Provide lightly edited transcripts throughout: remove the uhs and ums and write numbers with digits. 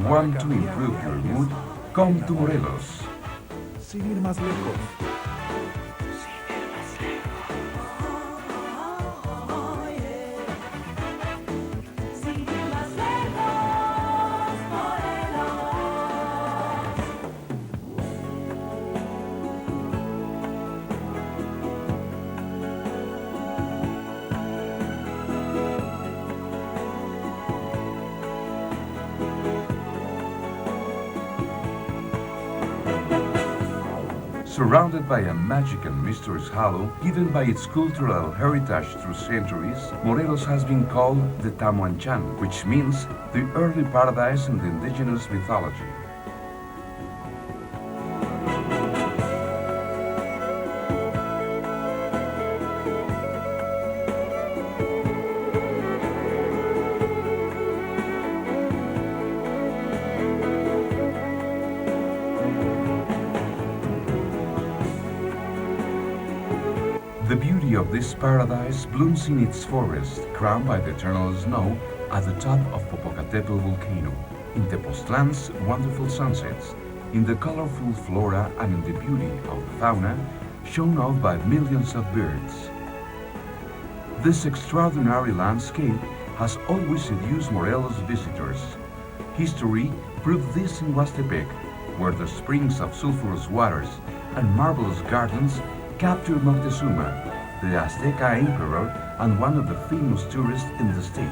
want to improve your mood, come to Morelos. Sin ir más lejos. Surrounded by a magic and mysterious halo given by its cultural heritage through centuries, Morelos has been called the Tamuanchan, which means the early paradise in the indigenous mythology. The beauty of this paradise blooms in its forest, crowned by the eternal snow at the top of Popocatépetl volcano, in Tepoztlan's wonderful sunsets, in the colorful flora and in the beauty of the fauna shown off by millions of birds. This extraordinary landscape has always seduced Morelos visitors. History proved this in Huastepec, where the springs of sulphurous waters and marvelous gardens captured Moctezuma, the Azteca emperor and one of the famous tourists in the state.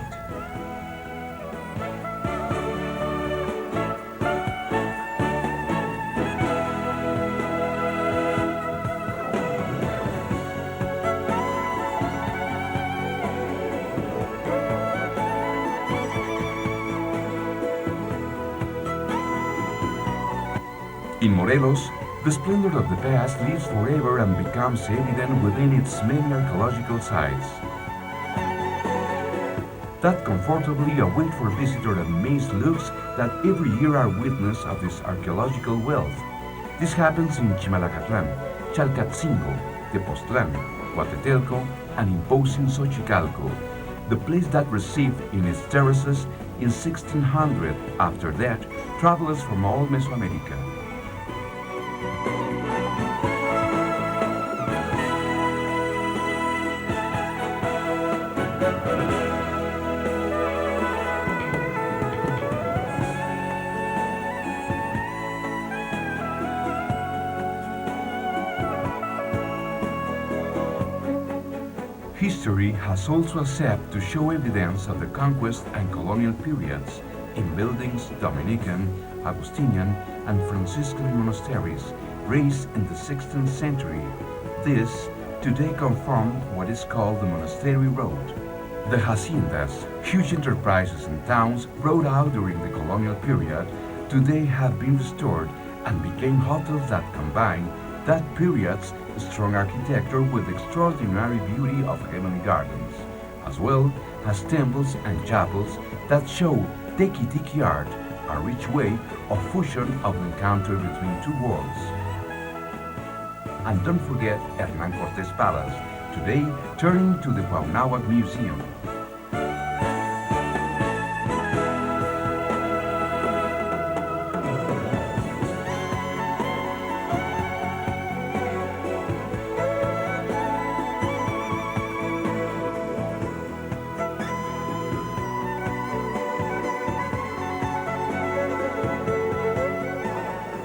In Morelos, the splendor of the past lives forever and becomes evident within its many archaeological sites that comfortably await for visitor amazed looks that every year are witness of this archaeological wealth. This happens in Chimalacatlan, Chalcatzingo, Tepoztlan, Huatetelco, and imposing Xochicalco, the place that received in its terraces in 1600, after that, travelers from all Mesoamerica. History has also accepted to show evidence of the conquest and colonial periods in buildings Dominican, Augustinian, and Franciscan monasteries raised in the 16th century. This today conform what is called the Monastery Road. The haciendas, huge enterprises and towns brought out during the colonial period, today have been restored and became hotels that combine that period's strong architecture with the extraordinary beauty of heavenly gardens, as well as temples and chapels that show tiki-tiki art, a rich way of fusion of the encounter between two worlds. And don't forget Hernán Cortés Palace, today turning to the Cuauhnáhuac Museum.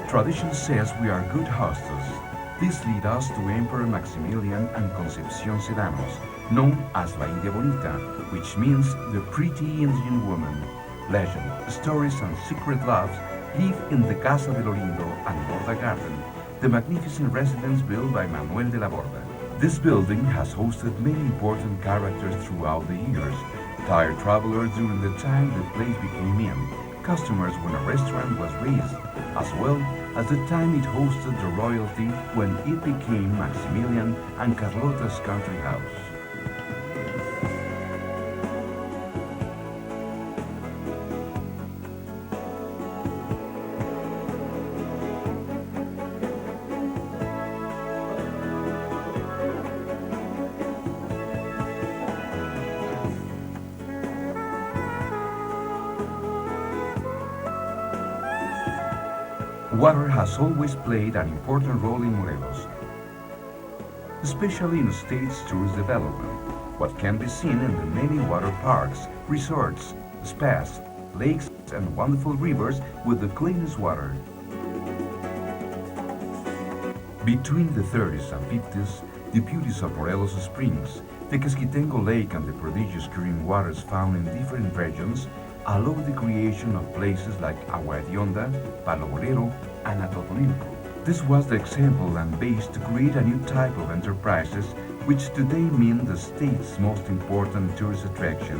Tradition says we are good hostess. This lead us to Emperor Maximilian and Concepcion Sedanos, known as La India Bonita, which means the pretty Indian woman. Legend, stories, and secret loves live in the Casa del Orindo and Borda Garden, the magnificent residence built by Manuel de la Borda. This building has hosted many important characters throughout the years, tired travelers during the time the place became in, customers when a restaurant was raised, as well as the time it hosted the royalty when it became Maximilian and Carlota's country house. Water has always played an important role in Morelos, especially in the state's tourist development. What can be seen in the many water parks, resorts, spas, lakes, and wonderful rivers with the cleanest water. Between the 30s and 50s, the beauties of Morelos Springs, the Casquitengo Lake, and the prodigious clean waters found in different regions allowed the creation of places like Agua Hedionda, Palo Bolero, and Atotonilco. This was the example and base to create a new type of enterprises which today mean the state's most important tourist attraction,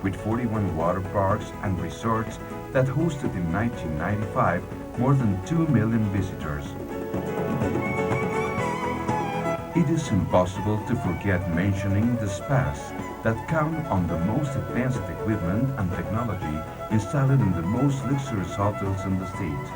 with 41 water parks and resorts that hosted in 1995 more than 2 million visitors. It is impossible to forget mentioning the spas that count on the most advanced equipment and technology installed in the most luxurious hotels in the state.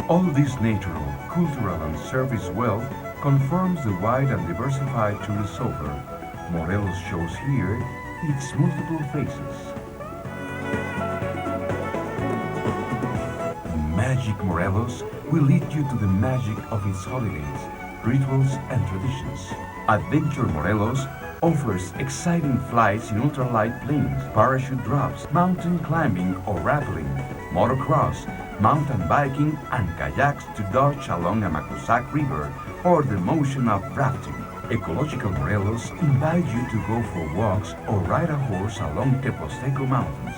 All this natural, cultural, and service wealth confirms the wide and diversified tourist offer. Morelos shows here its multiple faces. Magic Morelos will lead you to the magic of its holidays, rituals, and traditions. Adventure Morelos offers exciting flights in ultralight planes, parachute drops, mountain climbing or rappelling, motocross, mountain biking, and kayaks to dodge along a Macusac River or the motion of rafting. Ecological Morelos invite you to go for walks or ride a horse along Teposteco Mountains.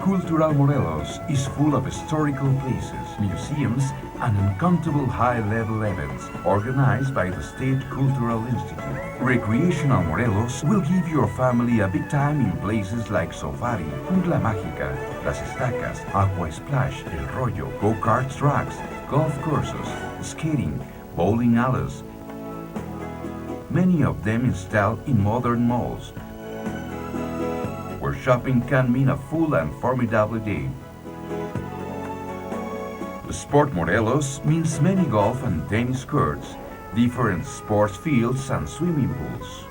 Cultural Morelos is full of historical places, museums, and uncountable high-level events organized by the State Cultural Institute. Recreational Morelos will give your family a big time in places like Safari, Jungla Mágica, Las Estacas, Aqua Splash, El Rollo, go-kart tracks, golf courses, skating, bowling alleys, many of them installed in modern malls, where shopping can mean a full and formidable day. Sport Morelos means many golf and tennis courts, different sports fields, and swimming pools.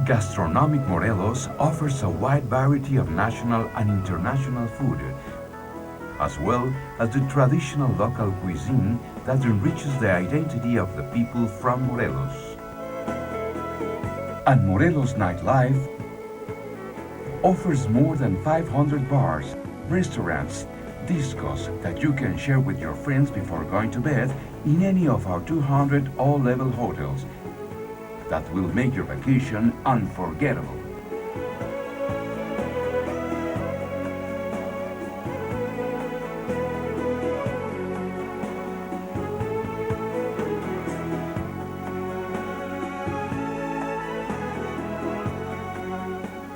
Gastronomic Morelos offers a wide variety of national and international food, as well as the traditional local cuisine that enriches the identity of the people from Morelos. And Morelos nightlife offers more than 500 bars, restaurants, discos that you can share with your friends before going to bed in any of our 200 all-level hotels that will make your vacation unforgettable.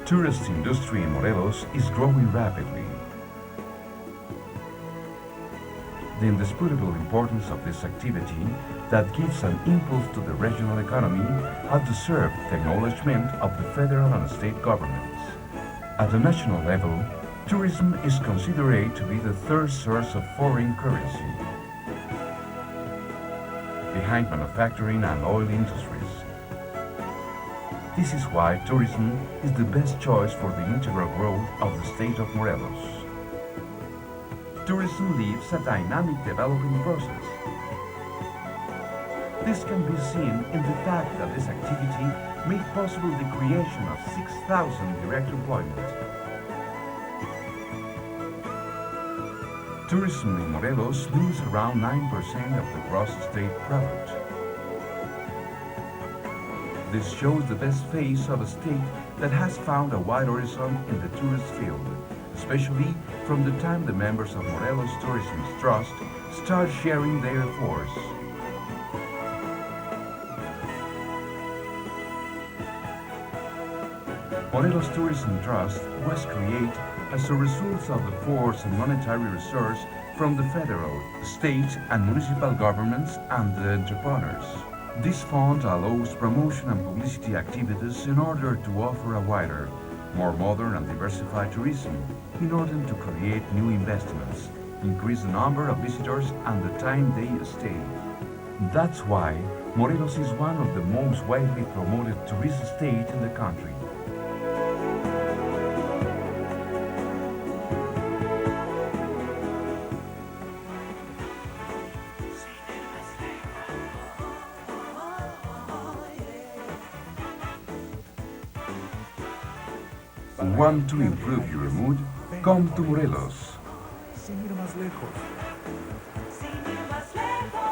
Tourist industry in Morelos is growing rapidly. The indisputable importance of this activity that gives an impulse to the regional economy has deserved the acknowledgement of the federal and state governments. At the national level, tourism is considered to be the third source of foreign currency, behind manufacturing and oil industries. This is why tourism is the best choice for the integral growth of the state of Morelos. Tourism lives a dynamic developing process. This can be seen in the fact that this activity made possible the creation of 6,000 direct employment. Tourism in Morelos means around 9% of the gross state product. This shows the best face of a state that has found a wide horizon in the tourist field, especially from the time the members of Morelos Tourism Trust start sharing their efforts. Morelos Tourism Trust was created as a result of the force and monetary resources from the federal, state, and municipal governments and the entrepreneurs. This fund allows promotion and publicity activities in order to offer a wider, more modern and diversified tourism, in order to create new investments, increase the number of visitors and the time they stay. That's why Morelos is one of the most widely promoted tourist states in the country. Want to improve your mood? Come to Morelos. Sin ir más lejos. Sin ir más lejos.